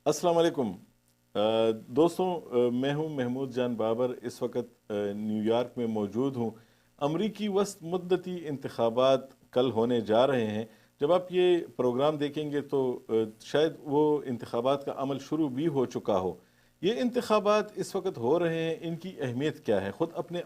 अस्सलाम वालेकुम दोस्तों, मैं हूं महमूद जान बाबर। इस वक्त न्यूयॉर्क में मौजूद हूं। अमरीकी वस्त मुद्दती इंतखाबात कल होने जा रहे हैं। जब आप ये प्रोग्राम देखेंगे तो शायद वो इंतखाबात का अमल शुरू भी हो चुका हो। ये इंतखाबात इस वक्त हो रहे हैं, इनकी अहमियत क्या है, ख़ुद अपने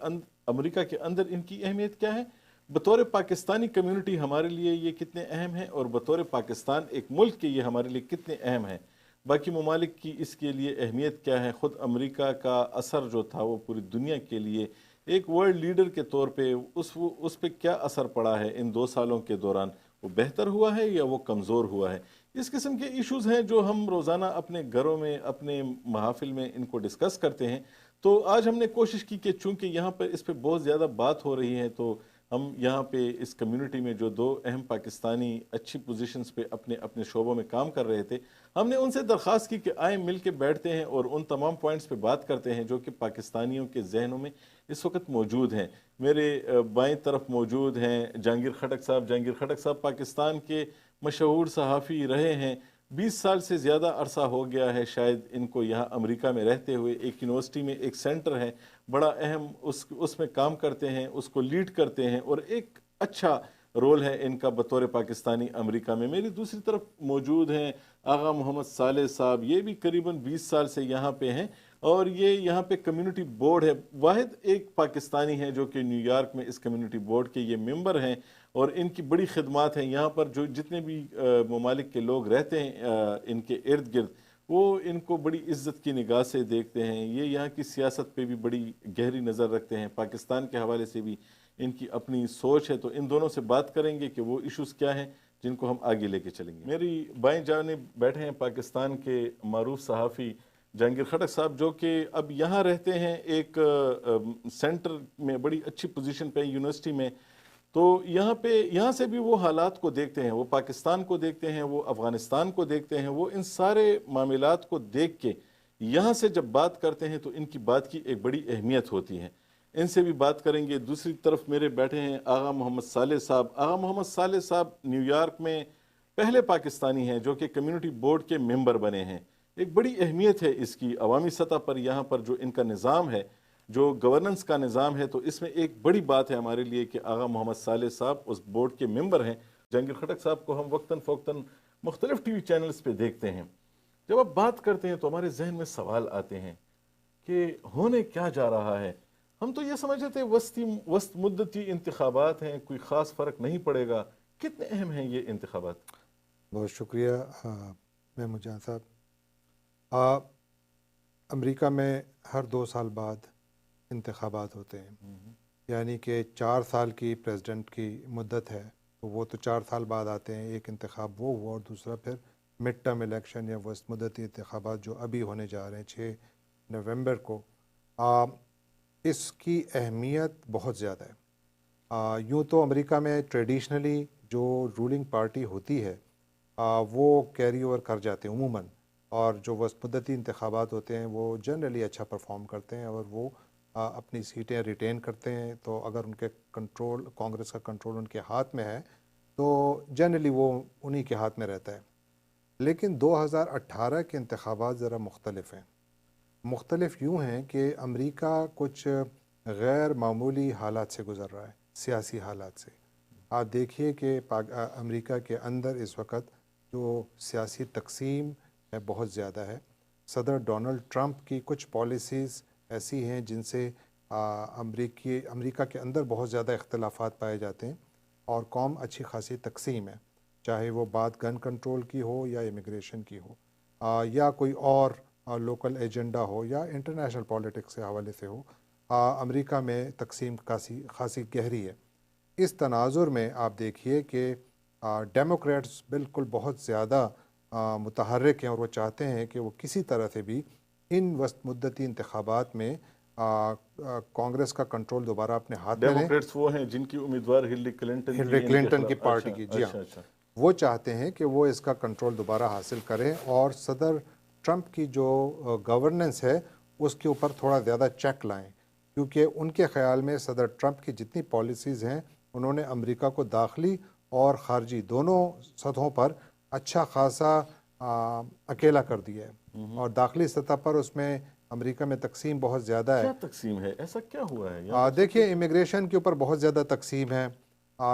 अमरीका के अंदर इनकी अहमियत क्या है, बतौर पाकिस्तानी कम्युनिटी हमारे लिए ये कितने अहम हैं, और बतौर पाकिस्तान एक मुल्क के ये हमारे लिए कितने अहम हैं। बाकी ममालिक की इसके लिए अहमियत क्या है, ख़ुद अमेरिका का असर जो था वो पूरी दुनिया के लिए एक वर्ल्ड लीडर के तौर पे उस पे क्या असर पड़ा है इन 2 सालों के दौरान, वो बेहतर हुआ है या वो कमज़ोर हुआ है। इस किस्म के इश्यूज़ हैं जो हम रोज़ाना अपने घरों में, अपने महाफिल में इनको डिस्कस करते हैं। तो आज हमने कोशिश की कि चूँकि यहाँ पर इस पर बहुत ज़्यादा बात हो रही है, तो हम यहाँ पे इस कम्युनिटी में जो 2 अहम पाकिस्तानी अच्छी पोजीशंस पे अपने अपने शोबों में काम कर रहे थे, हमने उनसे दरख्वास्त की कि आए मिल के बैठते हैं और उन तमाम पॉइंट्स पे बात करते हैं जो कि पाकिस्तानियों के जहनों में इस वक्त मौजूद हैं। मेरे बाएं तरफ मौजूद हैं जहांगीर खटक साहब। जहांगीर खटक साहब पाकिस्तान के मशहूर सहाफ़ी रहे हैं। 20 साल से ज़्यादा अरसा हो गया है शायद इनको यहाँ अमेरिका में रहते हुए। एक यूनिवर्सिटी में एक सेंटर है, बड़ा अहम, उसमें काम करते हैं, उसको लीड करते हैं, और एक अच्छा रोल है इनका बतौर पाकिस्तानी अमेरिका में। मेरी दूसरी तरफ मौजूद हैं आगा मोहम्मद साले साहब। ये भी करीबन 20 साल से यहाँ पे हैं, और ये यहाँ पे कम्युनिटी बोर्ड है, वाहिद एक पाकिस्तानी है जो कि न्यूयॉर्क में इस कम्युनिटी बोर्ड के ये मेंबर हैं। और इनकी बड़ी खिदमात हैं यहाँ पर। जो जितने भी ममालिक के लोग रहते हैं इनके इर्द गिर्द, वो इनको बड़ी इज्जत की निगाह से देखते हैं। ये यहाँ की सियासत पे भी बड़ी गहरी नज़र रखते हैं, पाकिस्तान के हवाले से भी इनकी अपनी सोच है। तो इन दोनों से बात करेंगे कि वो इश्यूज़ क्या हैं जिनको हम आगे लेके चलेंगे। मेरी बाएं जानिब बैठे हैं पाकिस्तान के मारूफ सहाफ़ी जहांगीर खटक साहब, जो कि अब यहाँ रहते हैं एक सेंटर में, बड़ी अच्छी पोजीशन पे यूनिवर्सिटी में। तो यहाँ से भी वो हालात को देखते हैं, वो पाकिस्तान को देखते हैं, वो अफ़गानिस्तान को देखते हैं, वो इन सारे मामलात को देख के यहाँ से जब बात करते हैं तो इनकी बात की एक बड़ी अहमियत होती है। इनसे भी बात करेंगे। दूसरी तरफ मेरे बैठे हैं आगा मोहम्मद साले साहब। आगा मोहम्मद साले साहब न्यूयॉर्क में पहले पाकिस्तानी हैं जो कि कम्युनिटी बोर्ड के मेंबर बने हैं। एक बड़ी अहमियत है इसकी अवामी सतह पर। यहाँ पर जो इनका निज़ाम है, जो गवर्नेंस का निज़ाम है, तो इसमें एक बड़ी बात है हमारे लिए कि आगा मोहम्मद साले साहब उस बोर्ड के मेंबर हैं। जहांगीर खटक साहब को हम वक्तन फ़ौक्तन मुख्तलिफ टीवी चैनल्स पे देखते हैं। जब आप बात करते हैं तो हमारे जहन में सवाल आते हैं कि होने क्या जा रहा है। हम तो ये समझ रहे थे वस्त मुद्दती इंतखाबात हैं, कोई ख़ास फ़र्क नहीं पड़ेगा। कितने अहम हैं ये इंतखाबात? बहुत शुक्रिया महमूद जान साहब। अमेरिका में हर 2 साल बाद इंतखाबात होते हैं, यानी कि 4 साल की प्रेसिडेंट की मुद्दत है, तो वो तो 4 साल बाद आते हैं। एक इंतखाब वो हुआ, और दूसरा फिर मिड टर्म इलेक्शन या वस्त मुद्दती इंतखाबात जो अभी होने जा रहे हैं 6 नवंबर को। इसकी अहमियत बहुत ज़्यादा है। यूँ तो अमेरिका में ट्रेडिशनली जो रूलिंग पार्टी होती है वो कैरी ओवर कर जाते हैं उमूमन, और जो वस्तमुद्दती इंतखाबात होते हैं वो जनरली अच्छा परफॉर्म करते हैं, और वो अपनी सीटें रिटेन करते हैं। तो अगर उनके कंट्रोल, कांग्रेस का कंट्रोल उनके हाथ में है, तो जनरली वो उन्हीं के हाथ में रहता है। लेकिन 2018 के इंतखाबात ज़रा मुख्तलिफ हैं। मुख्तलिफ यूँ हैं कि अमेरिका कुछ गैर मामूली हालात से गुज़र रहा है, सियासी हालात से। आप देखिए कि अमेरिका के अंदर इस वक्त जो सियासी तकसीम है बहुत ज़्यादा है। सदर डोनाल्ड ट्रंप की कुछ पॉलिसीज़ ऐसी हैं जिनसे अमेरिका के अंदर बहुत ज़्यादा इख्तलाफात पाए जाते हैं, और कौम अच्छी खासी तकसीम है, चाहे वो बात गन कंट्रोल की हो या इमिग्रेशन की हो, या कोई और लोकल एजेंडा हो या इंटरनेशनल पॉलिटिक्स के हवाले से हो। अमेरिका में तकसीम खासी गहरी है। इस तनाजुर में आप देखिए कि डेमोक्रेट्स बिल्कुल बहुत ज़्यादा मुतहर्रिक हैं, और वो चाहते हैं कि वो किसी तरह से भी इन वस्त मुद्दती इंतखाबात में कांग्रेस का कंट्रोल दोबारा अपने हाथ में लें। डेमोक्रेट्स वो हैं जिनकी उम्मीदवार हिलरी क्लिंटन की पार्टी की, जी हाँ, वो चाहते हैं कि वो इसका कंट्रोल दोबारा हासिल करें, और सदर ट्रंप की जो गवर्नेंस है उसके ऊपर थोड़ा ज़्यादा चेक लाएं, क्योंकि उनके ख़्याल में सदर ट्रंप की जितनी पॉलिसीज़ हैं उन्होंने अमेरिका को दाखिली और ख़ारजी दोनों सतहों पर अच्छा खासा अकेला कर दिया है और दाखिली सतह पर उसमें अमेरिका में तकसीम बहुत ज़्यादा है। क्या तकसीम है, ऐसा क्या हुआ है यहाँ? देखिए इमिग्रेशन के ऊपर बहुत ज़्यादा तकसीम है।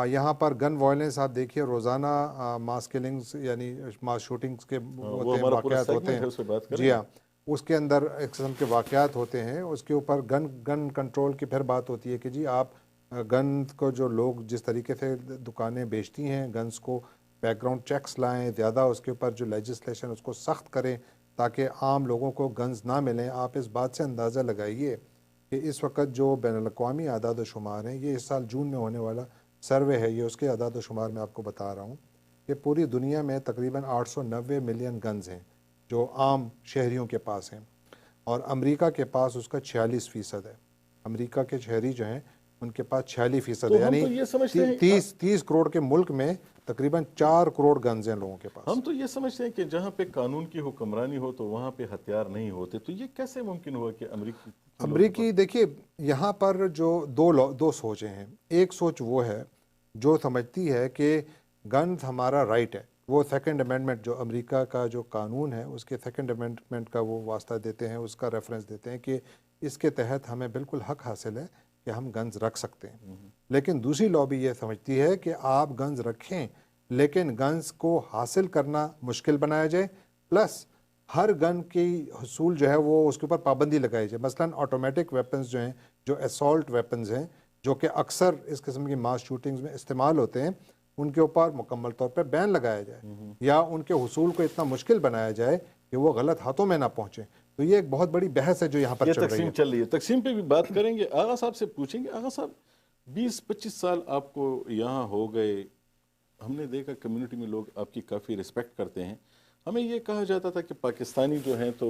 यहाँ पर गन वायलेंस आप देखिए रोज़ाना मास किलिंग्स यानी मास शूटिंग्स के वो होते हैं, हमारा पूरा वाक़यात होते सेगमेंट है, हैं। उस पर बात जी करेंगे। हाँ, उसके अंदर एक किस्म के वाक़यात होते हैं। उसके ऊपर गन कंट्रोल की फिर बात होती है कि जी आप गन को जो लोग जिस तरीके से दुकानें बेचती हैं गन्स को, बैकग्राउंड चेक्स लाएँ ज़्यादा, उसके ऊपर जो लेजिस्लेशन उसको सख्त करें ताकि आम लोगों को गन्स ना मिलें। आप इस बात से अंदाज़ा लगाइए कि इस वक्त जो बैनुल-अक़वामी आदाद व शुमार हैं, ये इस साल जून में होने वाला सर्वे है, ये उसके आदाद व शुमार मैं आपको बता रहा हूँ कि पूरी दुनिया में तकरीबन 890 मिलियन गन्स हैं जो आम शहरियों के पास हैं और अमेरिका के पास उसका 46% है। अमेरिका के शहरी जो हैं उनके पास 46% तो है, हम यानी तो ये समझते हैं 30 करोड़ के मुल्क में तकरीबन 4 करोड़ गन्स हैं लोगों के पास। हम तो ये समझते हैं कि जहाँ पे कानून की हुक्मरानी हो तो वहाँ पे हथियार नहीं होते, तो ये कैसे मुमकिन हुआ कि अमरीकी देखिए यहाँ पर जो दो सोचें हैं। एक सोच वो है जो समझती है कि गन्स हमारा राइट है, वो सेकंड अमेंडमेंट जो अमेरिका का जो कानून है उसके सेकंड अमेंडमेंट का वो वास्ता देते हैं, उसका रेफरेंस देते हैं कि इसके तहत हमें बिल्कुल हक हासिल है कि हम गन्स रख सकते हैं। लेकिन दूसरी लॉबी ये समझती है कि आप गन्स रखें लेकिन गन्स को हासिल करना मुश्किल बनाया जाए, प्लस हर गन की हसूल जो है वो उसके ऊपर पाबंदी लगाई जाए। मसलन ऑटोमेटिक वेपन्स जो हैं, जो असॉल्ट वेपन्स हैं, जो कि अक्सर इस किस्म की मास शूटिंग्स में इस्तेमाल होते हैं, उनके ऊपर मुकम्मल तौर पर बैन लगाया जाए या उनके हसूल को इतना मुश्किल बनाया जाए कि वो गलत हाथों में ना पहुँचें। तो ये एक बहुत बड़ी बहस है जो यहाँ पर ये चल रही तकसीम है। चल रही है। तकसीम पे भी बात करेंगे। आगा साहब से पूछेंगे, आगा साहब 20-25 साल आपको यहाँ हो गए, हमने देखा कम्युनिटी में लोग आपकी काफ़ी रिस्पेक्ट करते हैं। हमें ये कहा जाता था कि पाकिस्तानी जो हैं तो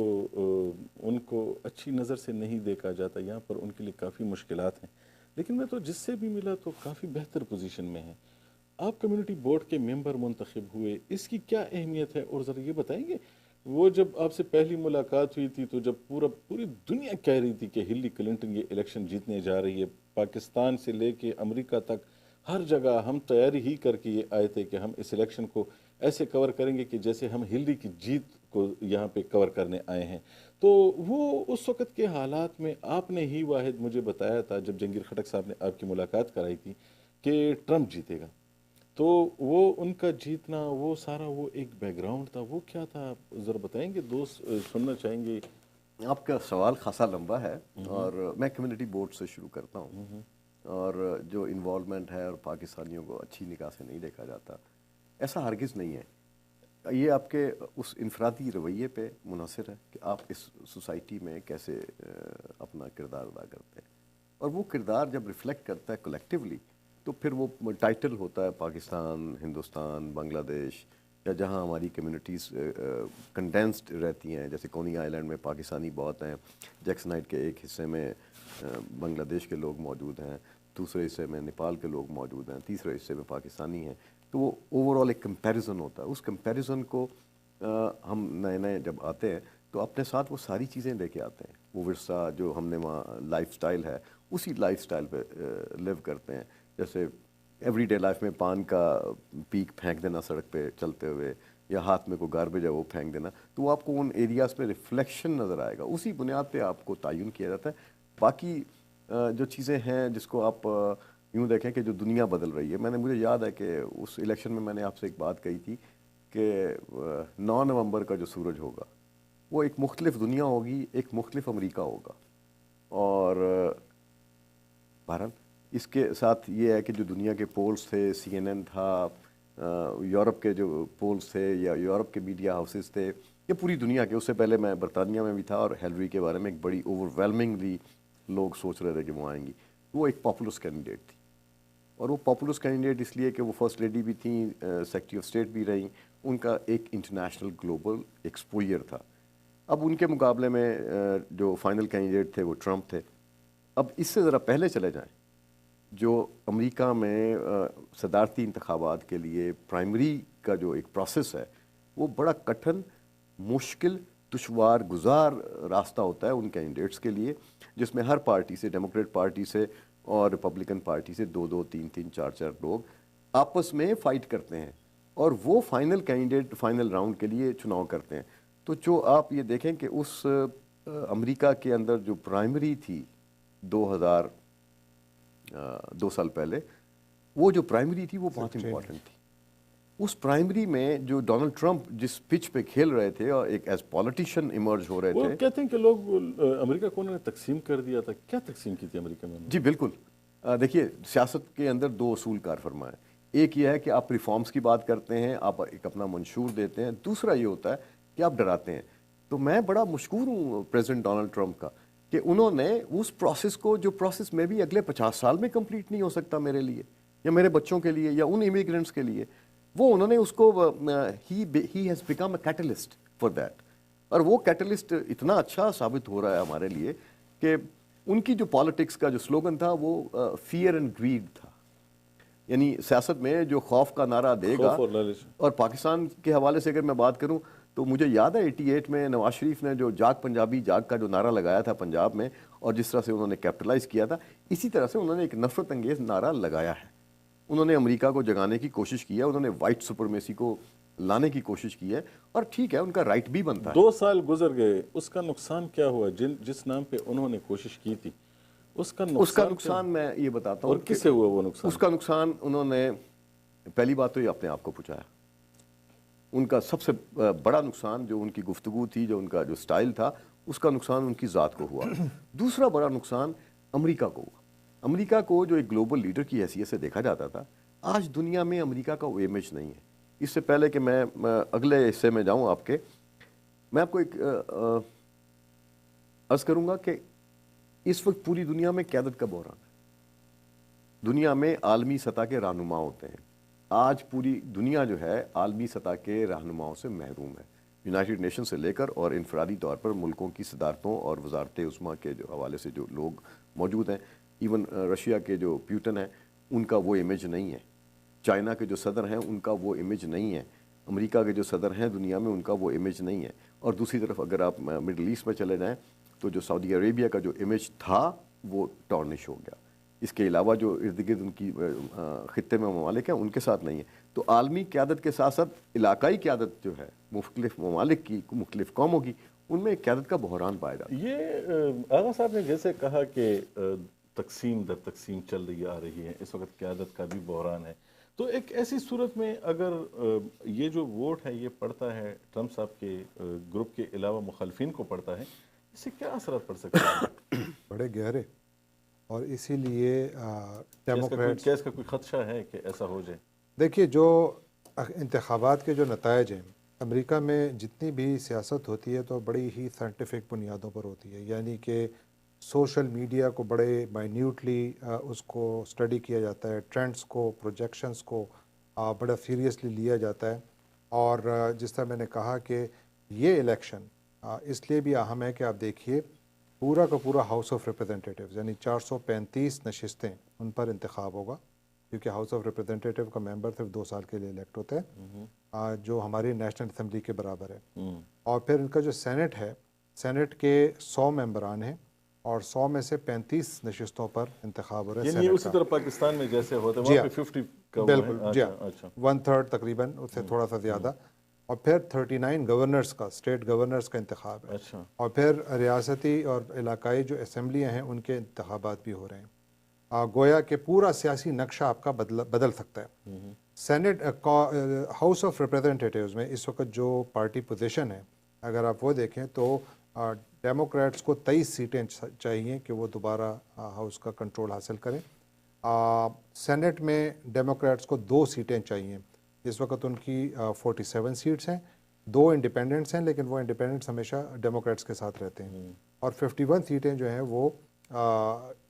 उनको अच्छी नज़र से नहीं देखा जाता, यहाँ पर उनके लिए काफ़ी मुश्किलात हैं। लेकिन मैं तो जिससे भी मिला तो काफ़ी बेहतर पोजीशन में है। आप कम्युनिटी बोर्ड के मेंबर मुंतखब हुए, इसकी क्या अहमियत है? और ज़रा ये बताएंगे, वो जब आपसे पहली मुलाकात हुई थी तो जब पूरी दुनिया कह रही थी कि हिलरी क्लिंटन ये इलेक्शन जीतने जा रही है, पाकिस्तान से लेके अमेरिका तक हर जगह हम तैयारी ही करके ये आए थे कि हम इस इलेक्शन को ऐसे कवर करेंगे कि जैसे हम हिलरी की जीत को यहाँ पे कवर करने आए हैं। तो वो उस वक़्त के हालात में आपने ही वाहिद मुझे बताया था जब जंगीर खटक साहब ने आपकी मुलाकात कराई थी कि ट्रंप जीतेगा। तो वो उनका जीतना, वो सारा वो एक बैकग्राउंड था, वो क्या था आप ज़रा बताएंगे? दोस्त सुनना चाहेंगे। आपका सवाल खासा लंबा है और मैं कम्युनिटी बोर्ड से शुरू करता हूँ। और जो इन्वॉल्वमेंट है और पाकिस्तानियों को अच्छी निगाह से नहीं देखा जाता, ऐसा हरगिज़ नहीं है। ये आपके उस इनफरादी रवैये पे मुनहसर है कि आप इस सोसाइटी में कैसे अपना किरदार अदा करते हैं, और वो किरदार जब रिफ्लेक्ट करता है कलेक्टिवली तो फिर वो टाइटल होता है पाकिस्तान, हिंदुस्तान, बांग्लादेश, या जहाँ हमारी कम्युनिटीज़ कंडेंस्ड रहती हैं। जैसे कोनी आइलैंड में पाकिस्तानी बहुत हैं, जैक्सनाइट के एक हिस्से में बांग्लादेश के लोग मौजूद हैं, दूसरे हिस्से में नेपाल के लोग मौजूद हैं, तीसरे हिस्से में पाकिस्तानी हैं। तो वो ओवरऑल एक कंपैरिजन होता है। उस कंपैरिजन को हम नए नए जब आते हैं तो अपने साथ वो सारी चीज़ें लेके आते हैं। वो विरसा जो हमने वहाँ लाइफस्टाइल है उसी लाइफस्टाइल पे लिव करते हैं। जैसे एवरीडे लाइफ में पान का पीक फेंक देना सड़क पे चलते हुए, या हाथ में कोई गार्बेज है वो फेंक देना, तो वो आपको उन एरियाज़ पे रिफ्लेक्शन नज़र आएगा। उसी बुनियाद पे आपको तयन किया जाता है। बाकी जो चीज़ें हैं जिसको आप यूँ देखें कि जो दुनिया बदल रही है, मुझे याद है कि उस इलेक्शन में मैंने आपसे एक बात कही थी कि 9 नवंबर का जो सूरज होगा वो एक मुख्तलिफ दुनिया होगी, एक मुख्तलिफ अमेरिका होगा। और बहरहाल इसके साथ ये है कि जो दुनिया के पोल्स थे, CNN था, यूरोप के जो पोल्स थे या यूरोप के मीडिया हाउसेस थे, ये पूरी दुनिया के, उससे पहले मैं बरतानिया में भी था और हिलरी के बारे में एक बड़ी ओवरवेलमिंगली लोग सोच रहे थे कि वो आएंगी। वो एक पॉपुलर कैंडिडेट थी, और वो पॉपुलर कैंडिडेट इसलिए कि वो फर्स्ट लेडी भी थी, सेक्रेटरी ऑफ स्टेट भी रहीं, उनका एक इंटरनेशनल ग्लोबल एक्सपोजर था। अब उनके मुकाबले में जो फाइनल कैंडिडेट थे वो ट्रंप थे। अब इससे ज़रा पहले चले जाएं, जो अमेरिका में सदारती इंतखाबात के लिए प्राइमरी का जो एक प्रोसेस है वो बड़ा कठिन, मुश्किल, दुश्वार गुजार रास्ता होता है उन कैंडिडेट्स के लिए, जिसमें हर पार्टी से, डेमोक्रेट पार्टी से और रिपब्लिकन पार्टी से 2-2, 3-3, 4-4 लोग आपस में फ़ाइट करते हैं اور وہ فائنل کینڈیڈیٹ فائنل راؤنڈ کے لیے چناؤ کرتے ہیں. تو جو آپ یہ دیکھیں کہ اس امریکہ کے اندر جو پرائمری تھی 2 سال پہلے، وہ جو پرائمری تھی وہ بہت امپورٹنٹ تھی. اس پرائمری میں جو ڈونلڈ ٹرمپ جس پچ پہ کھیل رہے تھے اور ایک ایز پولیٹیشین ایمرج ہو رہے وہ تھے. کہتے ہیں کہ لوگ امریکہ کو انہوں نے تقسیم کر دیا تھا. کیا تقسیم کی تھی امریکہ میں؟ جی بالکل. دیکھیے سیاست کے اندر 2 اصول کار فرما ہے. ایک یہ ہے کہ آپ ریفارمز کی بات کرتے ہیں، آپ ایک اپنا منشور دیتے ہیں. دوسرا یہ ہوتا ہے کہ آپ ڈراتے ہیں. تو میں بڑا مشکور ہوں پریزیڈنٹ ڈونلڈ ٹرمپ کا کہ انہوں نے اس پروسیس کو، جو پروسیس میں بھی اگلے 50 سال میں کمپلیٹ نہیں ہو سکتا میرے لیے یا میرے بچوں کے لیے یا ان امیگرینٹس کے لیے، وہ انہوں نے اس کو he has become a catalyst for that. اور وہ کیٹلسٹ اتنا اچھا ثابت ہو رہا ہے ہمارے لیے کہ ان کی جو پالیٹکس کا جو سلوگن تھا وہ فیئر اینڈ گریڈ تھا. یعنی سیاست میں جو خوف کا نعرہ دے گا. اور پاکستان کے حوالے سے اگر میں بات کروں تو مجھے یاد ہے 88 میں نواز شریف نے جو جاگ پنجابی جاگ کا جو نعرہ لگایا تھا پنجاب میں، اور جس طرح سے انہوں نے کیپٹلائز کیا تھا، اسی طرح سے انہوں نے ایک نفرت انگیز نعرہ لگایا ہے. انہوں نے امریکہ کو جگانے کی کوشش کی ہے، انہوں نے وائٹ سپرمیسی کو لانے کی کوشش کی ہے، اور ٹھیک ہے ان کا رائٹ بھی بنتا ہے. 2 سال گزر گئے، اس کا نقصان کیا ہوا؟ جس نام پہ انہوں نے کوشش کی تھی اس کا نقصان میں یہ بتاتا ہوں. اور کس سے ہوا وہ نقصان؟ اس کا نقصان انہوں نے پہلی بات تو یہ اپنے آپ کو پہنچایا. ان کا سب سے بڑا نقصان جو ان کی گفتگو تھی، جو ان کا جو سٹائل تھا، اس کا نقصان ان کی ذات کو ہوا. دوسرا بڑا نقصان امریکہ کو ہوا. امریکہ کو جو ایک گلوبل لیڈر کی حیثیت سے دیکھا جاتا تھا، آج دنیا میں امریکہ کا وہ امیج نہیں ہے. اس سے پہلے کہ میں اگلے حصے میں جاؤں آپ کے، میں آپ کو ایک عرض کروں گا کہ اس وقت پوری دنیا میں قیادت کا بحران ہے. دنیا میں عالمی سطح کے رہنما ہوتے ہیں. آج پوری دنیا جو ہے عالمی سطح کے رہنماؤں سے محروم ہے. یونائٹڈ نیشن سے لے کر اور انفرادی طور پر ملکوں کی صدارتوں اور وزارت عظمیٰ کے جو حوالے سے جو لوگ موجود ہیں، ایون رشیا کے جو پیوٹن ہیں، ان کا وہ امیج نہیں ہے. چائنا کے جو صدر ہیں ان کا وہ امیج نہیں ہے. امریکہ کے جو صدر ہیں دنیا میں ان کا وہ امیج نہیں ہے. اور دوسری طرف اگر آپ مڈل ایسٹ میں چلے جائیں تو جو سعودی عربیہ کا جو امیج تھا وہ ٹارنش ہو گیا. اس کے علاوہ جو ارد گرد ان کی خطے میں ممالک ہیں ان کے ساتھ نہیں ہے. تو عالمی قیادت کے ساتھ ساتھ علاقائی قیادت جو ہے مختلف ممالک کی، مختلف قوموں کی، ان میں قیادت کا بحران پایا جاتا ہے. یہ آغا صاحب نے جیسے کہا کہ تقسیم در تقسیم چل رہی آ رہی ہے، اس وقت قیادت کا بھی بحران ہے. تو ایک ایسی صورت میں اگر یہ جو ووٹ ہے یہ پڑتا ہے ٹرمپ صاحب کے گروپ کے علاوہ مخالفین کو پڑتا ہے، اس سے کیا اثرات پڑ سکتے ہیں؟ بڑے گہرے. اور اسی لیے ڈیموکریٹس، کیا اس کا کوئی خدشہ ہے کہ ایسا ہو جائے؟ دیکھیے جو انتخابات کے جو نتائج ہیں، امریکہ میں جتنی بھی سیاست ہوتی ہے تو بڑی ہی سائنٹیفک بنیادوں پر ہوتی ہے. یعنی کہ سوشل میڈیا کو بڑے مائنیوٹلی اس کو اسٹڈی کیا جاتا ہے، ٹرینڈز کو، پروجیکشنز کو بڑا سیریسلی لیا جاتا ہے. اور جس طرح میں نے کہا کہ یہ الیکشن اس لیے بھی اہم ہے کہ آپ دیکھیے پورا کا پورا ہاؤس آف ریپرزینٹیٹیوز یعنی 435 نشستیں ان پر انتخاب ہوگا، کیونکہ ہاؤس آف ریپرزینٹیٹیو کا ممبر صرف 2 سال کے لیے الیکٹ ہوتے ہیں، جو ہماری نیشنل اسمبلی کے برابر ہے. اور پھر ان کا جو سینٹ ہے، سینٹ کے 100 ممبران ہیں اور 100 میں سے 35 نشستوں پر انتخاب ہو رہا ہے. یعنی اسی طرح پاکستان میں جیسے ہوتا ہے وہاں پہ 50 کا بالکل، جی ہاں، 1/3 تقریباً، اس سے تھوڑا سا زیادہ. اور پھر 39 گورنرز کا، اسٹیٹ گورنرز کا انتخاب ہے. اور پھر ریاستی اور علاقائی جو اسمبلیاں ہیں ان کے انتخابات بھی ہو رہے ہیں. گویا کہ پورا سیاسی نقشہ آپ کا بدل سکتا ہے. سینٹ ہاؤس آف ریپرزینٹیٹیوز میں اس وقت جو پارٹی پوزیشن ہے، اگر آپ وہ دیکھیں تو ڈیموکریٹس کو 23 سیٹیں چاہیے کہ وہ دوبارہ ہاؤس کا کنٹرول حاصل کریں. سینٹ میں ڈیموکریٹس کو 2 سیٹیں چاہیے. اس وقت ان کی 47 سیٹس ہیں، 2 انڈیپینڈنٹس ہیں، لیکن وہ انڈیپینڈنٹس ہمیشہ ڈیموکریٹس کے ساتھ رہتے ہیں. اور 51 سیٹیں جو ہیں وہ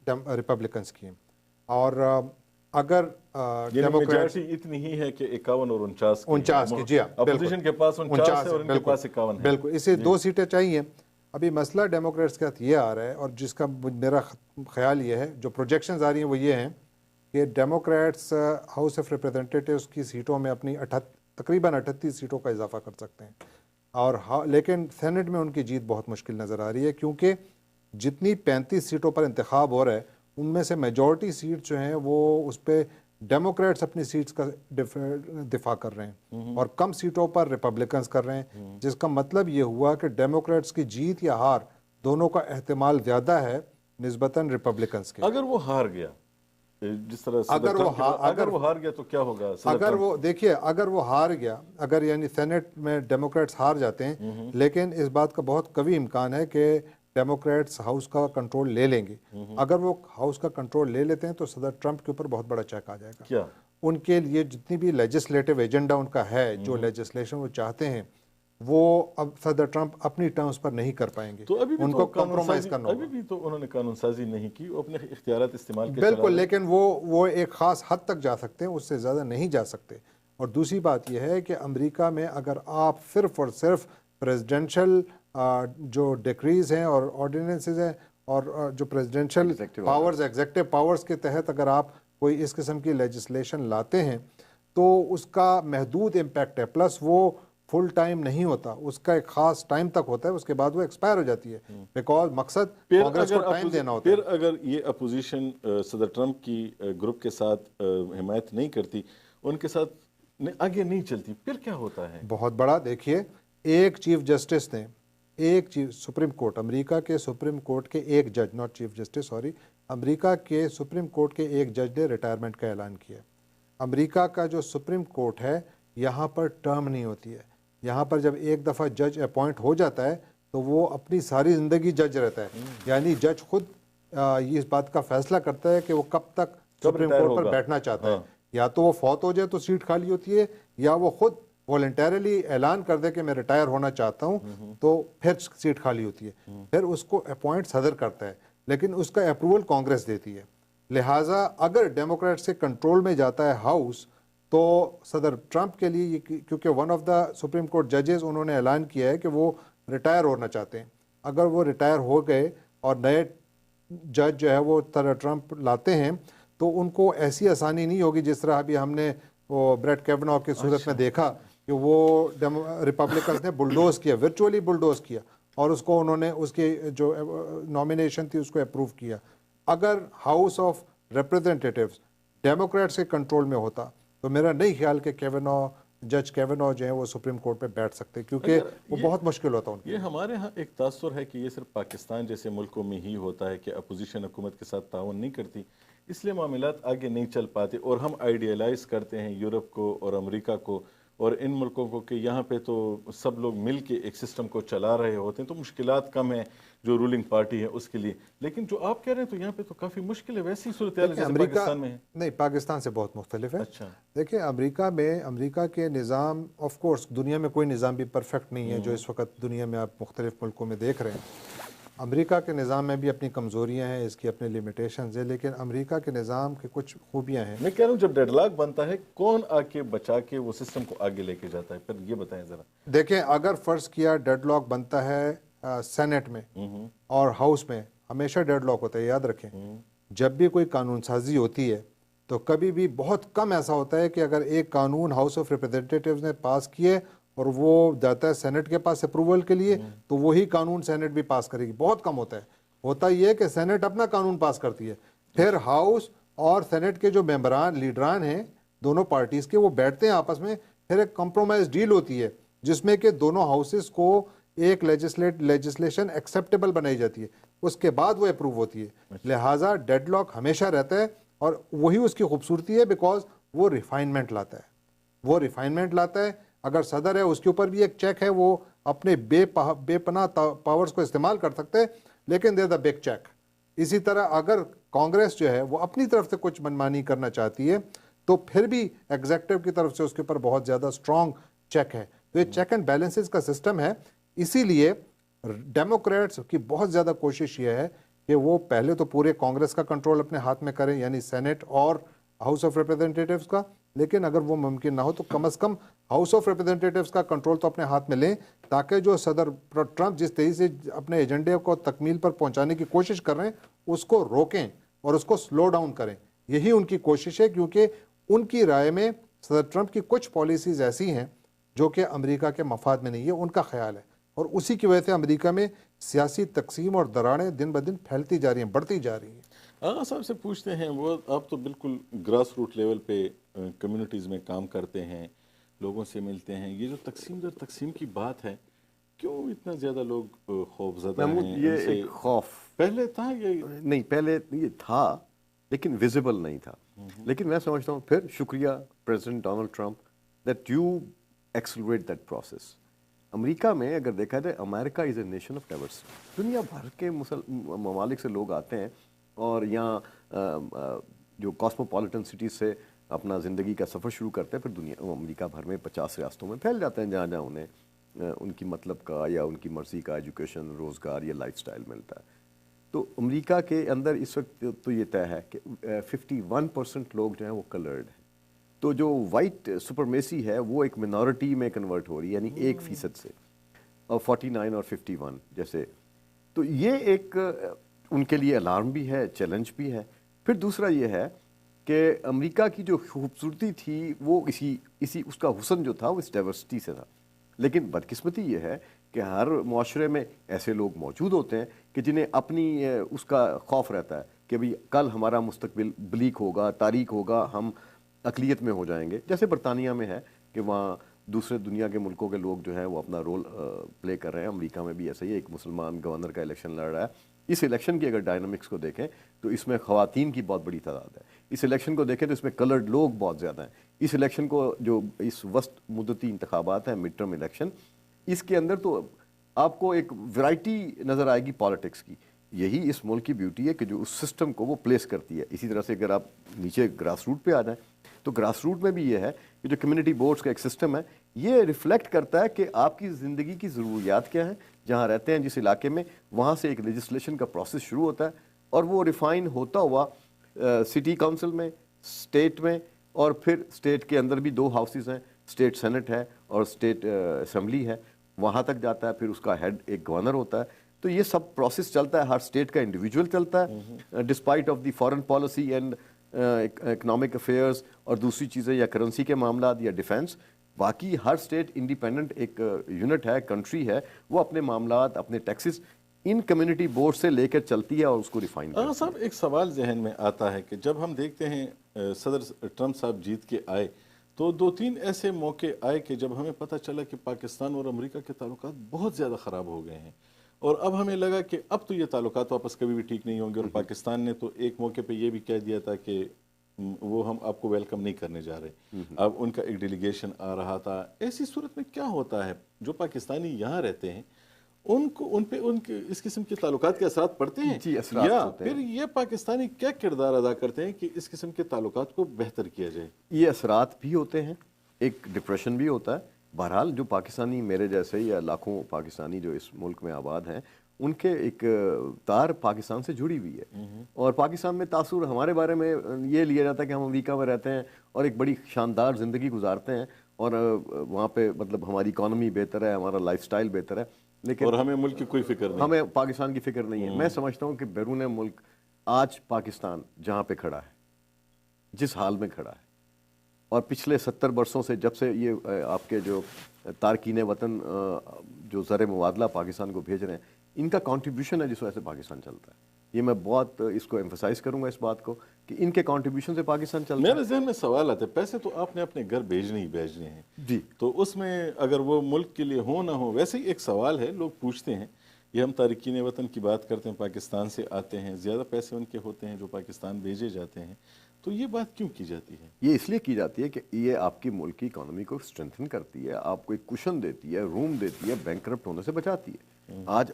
ریپبلکنس کی ہیں. اور اگر میجارٹی اتنی ہی ہے کہ 51 اور 49 کی، جی ہاں، اپوزیشن کے پاس 49 ہے اور ان کے پاس 51 ہے. بالکل، اسے 2 سیٹیں چاہیے. ابھی مسئلہ ڈیموکریٹس کے ساتھ یہ آ رہا ہے، اور جس کا میرا خیال یہ ہے، جو پروجیکشنز آ رہی ہیں وہ یہ ہیں کہ ڈیموکریٹس ہاؤس آف ریپرزینٹیٹیوز کی سیٹوں میں اپنی تقریباً 38 سیٹوں کا اضافہ کر سکتے ہیں. اور لیکن سینٹ میں ان کی جیت بہت مشکل نظر آ رہی ہے، کیونکہ جتنی 35 سیٹوں پر انتخاب ہو رہا ہے ان میں سے میجورٹی سیٹ جو ہیں وہ اس پہ डेमोक्रेट्स अपनी सीट्स का दिफा कर रहे हैं और कम सीटों पर रिपब्लिकन्स कर रहे हैं, जिसका मतलब ये हुआ कि डेमोक्रेट्स की जीत या हार दोनों का एहतिमाल ज़्यादा है निस्बतन रिपब्लिकन्स के। अगर वो हार गया, जिस तरह से अगर वो हार गया तो क्या होगा? अगर वो देखिए, अगर वो हार गया, अगर यानी सेनेट में डेमोक्रेट्स हार जाते हैं, लेकिन इस बात का बहुत कभी इम्कान है कि डेमोक्रेट्स हाउस का कंट्रोल ले लेंगे। अगर वो हाउस का कंट्रोल ले लेते हैं तो सदर ट्रंप के ऊपर बहुत बड़ा चेक आ जाएगा। क्या उनके लिए जितनी भी लेजिस्लेटिव एजेंडा उनका है, जो लेजिस्लेशन वो चाहते हैं, वो अब सदर ट्रंप अपनी टर्म्स पर नहीं कर पाएंगे। तो अभी भी उनको कॉम्प्रोमाइज करना होगा। अभी भी तो उन्होंने कानून साजी नहीं की, वो अपने इख्तियारात इस्तेमाल के बिल्कुल, लेकिन वो एक ख़ास हद तक जा सकते हैं, उससे ज़्यादा नहीं जा सकते। और दूसरी बात यह है कि अमेरिका में अगर आप सिर्फ और सिर्फ प्रेसिडेंशियल जो डिक्रीज हैं और ऑर्डिनेंसेस हैं और जो प्रेसिडेंशियल पावर्स, एग्जेक्टिव पावर्स के तहत अगर आप कोई इस किस्म की लेजिस्लेशन लाते हैं तो उसका महदूद इम्पैक्ट है, प्लस वो फुल टाइम नहीं होता, उसका एक खास टाइम तक होता है, उसके बाद वो एक्सपायर हो जाती है, बिकॉज मकसद कांग्रेस को टाइम देना होता है। फिर अगर ये अपोजिशन सदर ट्रंप की ग्रुप के साथ हिमायत नहीं करती, उनके साथ आगे नहीं चलती, फिर क्या होता है? बहुत बड़ा देखिए, एक चीफ जस्टिस ने, एक चीफ सुप्रीम कोर्ट, अमेरिका के सुप्रीम कोर्ट के एक जज, not chief justice sorry, America के सुप्रीम कोर्ट के एक जज ने रिटायरमेंट का ऐलान किया। अमेरिका का जो सुप्रीम कोर्ट है, यहाँ पर टर्म नहीं होती है। यहाँ पर जब एक दफ़ा जज अपॉइंट हो जाता है तो वो अपनी सारी ज़िंदगी जज रहता है, यानी जज खुद ये इस बात का फैसला करता है कि वो कब तक सुप्रीम कोर्ट पर बैठना चाहता है। या तो वो फौत हो जाए तो सीट खाली होती है, या वो खुद वॉलंटरली ऐलान कर दे कि मैं रिटायर होना चाहता हूँ, तो फिर सीट खाली होती है। फिर उसको अपॉइंट सदर करता है, लेकिन उसका अप्रूवल कांग्रेस देती है। लिहाजा अगर डेमोक्रेट से कंट्रोल में जाता है हाउस, तो सदर ट्रंप के लिए, क्योंकि one of the supreme court जजेस उन्होंने ऐलान किया है कि वो रिटायर होना चाहते हैं, अगर वो रिटायर हो गए और नए जज जो है वो सदर ट्रंप लाते हैं तो उनको ऐसी आसानी नहीं होगी जिस तरह अभी हमने वो ब्रेट कैवेनॉ की सूरत में देखा कि वो रिपब्लिकन्स ने बुलडोज किया, वर्चुअली बुलडोज किया, और उसको उन्होंने उसकी जो नॉमिनेशन थी उसको अप्रूव किया। अगर हाउस ऑफ रिप्रेजेंटेटिव्स डेमोक्रेट्स के कंट्रोल में होता तो मेरा नहीं ख्याल कि जज कैवेनॉ जो है वो सुप्रीम कोर्ट पे बैठ सकते, क्योंकि वो बहुत मुश्किल होता उनके। ये हमारे यहाँ एक तासुर है कि ये सिर्फ पाकिस्तान जैसे मुल्कों में ही होता है कि अपोजिशन हुकूमत के साथ ताउन नहीं करती, इसलिए मामलात आगे नहीं चल पाते, और हम आइडियलाइज करते हैं यूरोप को और अमेरिका को और इन मुल्कों को कि यहाँ पे तो सब लोग मिल के एक सिस्टम को चला रहे होते हैं, तो मुश्किलात कम है जो रूलिंग पार्टी है उसके लिए। लेकिन जो आप कह रहे हैं तो यहाँ पे तो काफ़ी मुश्किल है, वैसी सूरत हाल जैसे पाकिस्तान में है। नहीं, पाकिस्तान से बहुत मुख्तलिफ है। अच्छा, देखिए, अमेरिका के निज़ाम, ऑफ कोर्स दुनिया में कोई निज़ाम भी परफेक्ट नहीं है जो इस वक्त दुनिया में आप मुख्तलिफ मुल्कों में देख रहे हैं। अमेरिका के निज़ाम में भी अपनी कमज़ोरियाँ हैं, इसकी अपनी लिमिटेशंस है, लेकिन अमेरिका के निज़ाम की कुछ खूबियाँ हैं। मैं कह रहा हूँ जब डेडलॉक बनता है कौन आके बचा के वो सिस्टम को आगे लेके जाता है, फिर ये बताएं ज़रा। देखें, अगर फ़र्ज़ किया डेडलॉक बनता है सेनेट में और हाउस में, हमेशा डेडलॉक होता है, याद रखें। जब भी कोई कानून साजी होती है तो कभी भी बहुत कम ऐसा होता है कि अगर एक कानून हाउस ऑफ रिप्रेजेंटेटिव्स ने पास किए और वो जाता है सेनेट के पास अप्रूवल के लिए तो वही कानून सेनेट भी पास करेगी, बहुत कम होता है। होता ये है कि सेनेट अपना कानून पास करती है, फिर हाउस और सेनेट के जो मेंबरान लीडरान हैं दोनों पार्टीज़ के, वो बैठते हैं आपस में, फिर एक कॉम्प्रोमाइज़ डील होती है जिसमें कि दोनों हाउसेस को एक लेजिस्लेशन एक्सेप्टेबल बनाई जाती है, उसके बाद वो अप्रूव होती है। लिहाजा डेडलॉक हमेशा रहता है और वही उसकी खूबसूरती है, बिकॉज वो रिफाइनमेंट लाता है। अगर सदर है उसके ऊपर भी एक चेक है, वो अपने बेपनाह पावर्स को इस्तेमाल कर सकते हैं, लेकिन दे द बिग चेक। इसी तरह अगर कांग्रेस जो है वो अपनी तरफ से कुछ मनमानी करना चाहती है तो फिर भी एग्जेक्टिव की तरफ से उसके ऊपर बहुत ज़्यादा स्ट्रॉन्ग चेक है। तो ये चेक एंड बैलेंसेस का सिस्टम है। इसीलिए डेमोक्रेट्स की बहुत ज़्यादा कोशिश ये है कि वो पहले तो पूरे कांग्रेस का कंट्रोल अपने हाथ में करें, यानी सेनेट और हाउस ऑफ रिप्रेजेंटेटिव्स का, लेकिन अगर वो मुमकिन ना हो तो कम से कम हाउस ऑफ रिप्रेजेंटेटिव्स का कंट्रोल तो अपने हाथ में लें, ताकि जो सदर ट्रंप जिस तेज़ी से अपने एजेंडे को तकमील पर पहुंचाने की कोशिश कर रहे हैं उसको रोकें और उसको स्लो डाउन करें। यही उनकी कोशिश है, क्योंकि उनकी राय में सदर ट्रंप की कुछ पॉलिसीज़ ऐसी हैं जो कि अमेरिका के मफाद में नहीं है, उनका ख्याल है, और उसी की वजह से अमेरिका में सियासी तकसीम और दरारें दिन ब दिन फैलती जा रही हैं, बढ़ती जा रही हैं। आगा साहब से पूछते हैं, वो आप तो बिल्कुल ग्रास रूट लेवल पे कम्युनिटीज़ में काम करते हैं, लोगों से मिलते हैं, ये जो तकसीम दर तकसीम की बात है, क्यों इतना ज़्यादा लोग खौफज़दा महमूद, हैं ये इनसे? एक खौफ पहले था ये? नहीं, पहले ये था लेकिन विजिबल नहीं था। लेकिन मैं समझता हूँ फिर शुक्रिया president Donald Trump that you accelerate that process. America में अगर देखा जाए, America is a nation of diversity. दुनिया भर के ममालिक से लोग आते हैं और यहाँ जो कॉस्मोपॉलिटन सिटीज़ से अपना ज़िंदगी का सफ़र शुरू करते हैं, फिर दुनिया अमेरिका भर में 50 रियासतों में फैल जाते हैं, जहाँ जहाँ उन्हें उनकी मतलब का या उनकी मर्ज़ी का एजुकेशन, रोज़गार या लाइफस्टाइल मिलता है। तो अमेरिका के अंदर इस वक्त तो ये तय है कि 51% लोग जो हैं वो कलर्ड हैं। तो जो वाइट सुपरमेसी है वो एक मिनॉरिटी में कन्वर्ट हो रही है, यानी 1% से, और 49 और 51 जैसे। तो ये एक उनके लिए अलार्म भी है, चैलेंज भी है। फिर दूसरा ये है कि अमेरिका की जो खूबसूरती थी वो इसी उसका हुस्न जो था वो इस डाइवर्सिटी से था। लेकिन बदकिस्मती ये है कि हर मुआशरे में ऐसे लोग मौजूद होते हैं कि जिन्हें अपनी उसका खौफ रहता है कि भाई कल हमारा मुस्तकबिल ब्लीक होगा, तारीक होगा, हम अक़लियत में हो जाएंगे। जैसे बरतानिया में है कि वहाँ दूसरे दुनिया के मुल्कों के लोग जो हैं वो अपना रोल प्ले कर रहे हैं। अमेरिका में भी ऐसा ही एक मुसलमान गवर्नर का इलेक्शन लड़ रहा है। इस इलेक्शन की अगर डायनामिक्स को देखें तो इसमें ख़वातीन की बहुत बड़ी तादाद है। इस इलेक्शन को देखें तो इसमें कलर्ड लोग बहुत ज़्यादा हैं। इस इलेक्शन को जो इस वस्त मुद्दती इंतखाबात हैं, मिड टर्म इलेक्शन, इसके अंदर तो आपको एक वैरायटी नज़र आएगी पॉलिटिक्स की। यही इस मुल्क की ब्यूटी है कि जो उस सिस्टम को वो प्लेस करती है। इसी तरह से अगर आप नीचे ग्रास रूट पे आ जाएं तो ग्रास रूट में भी ये है कि जो कम्युनिटी बोर्ड्स का एक सिस्टम है, ये रिफ्लेक्ट करता है कि आपकी ज़िंदगी की ज़रूरियात क्या हैं, जहाँ रहते हैं जिस इलाके में, वहाँ से एक लेजिस्लेशन का प्रोसेस शुरू होता है और वो रिफ़ाइन होता हुआ सिटी काउंसिल में, स्टेट में, और फिर स्टेट के अंदर भी 2 हाउसेस हैं, स्टेट सेनेट है और स्टेट असम्बली है, वहाँ तक जाता है। फिर उसका हेड एक गवर्नर होता है। तो ये सब प्रोसेस चलता है, हर स्टेट का इंडिविजुअल चलता है, despite of the foreign policy and economic affairs और दूसरी चीज़ें, या करेंसी के मामला या डिफेंस। बाकी हर स्टेट इंडिपेंडेंट एक यूनिट है, कंट्री है, वो अपने मामलात, अपने टैक्सेस इन कम्युनिटी बोर्ड से लेकर चलती है और उसको रिफाइन करती है। साहब, एक सवाल जहन में आता है कि जब हम देखते हैं सदर ट्रंप साहब जीत के आए तो 2-3 ऐसे मौके आए कि जब हमें पता चला कि पाकिस्तान और अमेरिका के ताल्लुकात बहुत ज़्यादा ख़राब हो गए हैं, और अब हमें लगा कि अब तो ये ताल्लुकात वापस कभी भी ठीक नहीं होंगे। और पाकिस्तान ने तो एक मौके पे ये भी कह दिया था कि वो हम आपको वेलकम नहीं करने जा रहे। अब उनका एक डेलीगेशन आ रहा था। ऐसी सूरत में क्या होता है, जो पाकिस्तानी यहाँ रहते हैं उनको उनके इस किस्म के ताल्लुकात के असरात पड़ते हैं? जी, असरात या होते हैं। फिर ये पाकिस्तानी क्या किरदार अदा करते हैं कि इस किस्म के ताल्लुकात को बेहतर किया जाए? ये असरात भी होते हैं, एक डिप्रेशन भी होता है। बहरहाल जो पाकिस्तानी मेरे जैसे या लाखों पाकिस्तानी जो इस मुल्क में आबाद हैं, उनके एक तार पाकिस्तान से जुड़ी हुई है। और पाकिस्तान में तासुर हमारे बारे में ये लिया जाता है कि हम अमेरिका में रहते हैं और एक बड़ी शानदार ज़िंदगी गुजारते हैं और वहाँ पे मतलब हमारी इकॉनमी बेहतर है, हमारा लाइफस्टाइल बेहतर है, लेकिन और हमें मुल्क की कोई फिक्र नहीं, हमें पाकिस्तान की फ़िक्र नहीं है। मैं समझता हूँ कि बैरून मुल्क आज पाकिस्तान जहाँ पे खड़ा है, जिस हाल में खड़ा है, और पिछले 70 बरसों से जब से ये आपके जो तारकीन वतन जो ज़र मुबादला पाकिस्तान को भेज रहे हैं, इनका कंट्रीब्यूशन है जिस वजह से पाकिस्तान चलता है। ये मैं बहुत इसको एम्फसाइज करूंगा इस बात को कि इनके कंट्रीब्यूशन से पाकिस्तान चलता है। मेरे ज़हन में सवाल आते हैं, पैसे तो आपने अपने घर भेजने ही भेजने हैं जी, तो उसमें अगर वो मुल्क के लिए हो ना हो, वैसे ही एक सवाल है, लोग पूछते हैं, ये हम तारकीन वतन की बात करते हैं, पाकिस्तान से आते हैं, ज़्यादा पैसे उनके होते हैं जो पाकिस्तान भेजे जाते हैं, तो ये बात क्यों की जाती है? ये इसलिए की जाती है कि ये आपकी मुल्क की इकोनॉमी को स्ट्रेंथन करती है, आपको एक कुशन देती है, रूम देती है, बैंकरप्ट होने से बचाती है।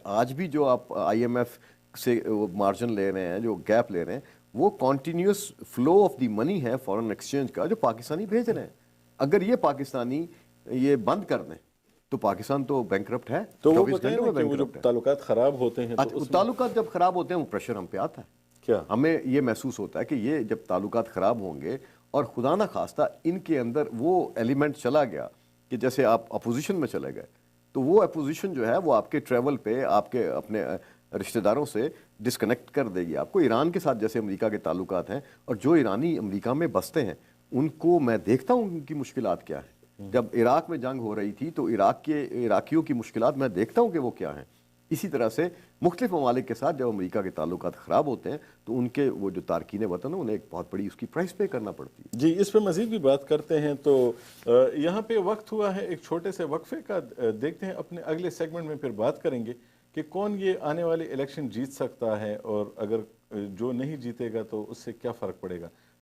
आज भी जो आप IMF से मार्जिन ले रहे हैं, जो गैप ले रहे हैं, वो continuous flow of the money है फॉरेन एक्सचेंज का जो पाकिस्तानी भेज रहे हैं। अगर ये पाकिस्तानी ये बंद कर दें तो पाकिस्तान तो बैंकरप्ट है। तो वो 24 बताएं घंटों ना में कि वो जो bankrupt है। ताल्लुकात ख़राब होते हैं तो उसमें ताल्लुकात जब खराब होते हैं वो प्रेशर हम पे आता है। क्या हमें ये महसूस होता है कि ये जब ताल्लुकात ख़राब होंगे और खुदा ना खास्ता इनके अंदर वो एलिमेंट चला गया कि जैसे आप अपोजिशन में चले गए, तो वो अपोजिशन जो है वो आपके ट्रैवल पे, आपके अपने रिश्तेदारों से डिस्कनेक्ट कर देगी आपको। ईरान के साथ जैसे अमेरिका के ताल्लुकात हैं, और जो ईरानी अमेरिका में बसते हैं उनको मैं देखता हूँ उनकी मुश्किलात क्या है। जब इराक में जंग हो रही थी तो इराक के इराकियों की मुश्किलात मैं देखता हूँ कि वो क्या हैं। اسی طرح سے مختلف ممالک کے ساتھ جب امریکہ کے تعلقات خراب ہوتے ہیں تو ان کے وہ جو تارکین وطن ہیں انہیں ایک بہت بڑی اس کی پرائس پے کرنا پڑتی ہے۔ جی، اس پہ مزید بھی بات کرتے ہیں، تو یہاں پہ وقت ہوا ہے ایک چھوٹے سے وقفے کا، دیکھتے ہیں اپنے اگلے سیگمنٹ میں پھر بات کریں گے کہ کون یہ آنے والے الیکشن جیت سکتا ہے، اور اگر جو نہیں جیتے گا تو اس سے کیا فرق پڑے گا۔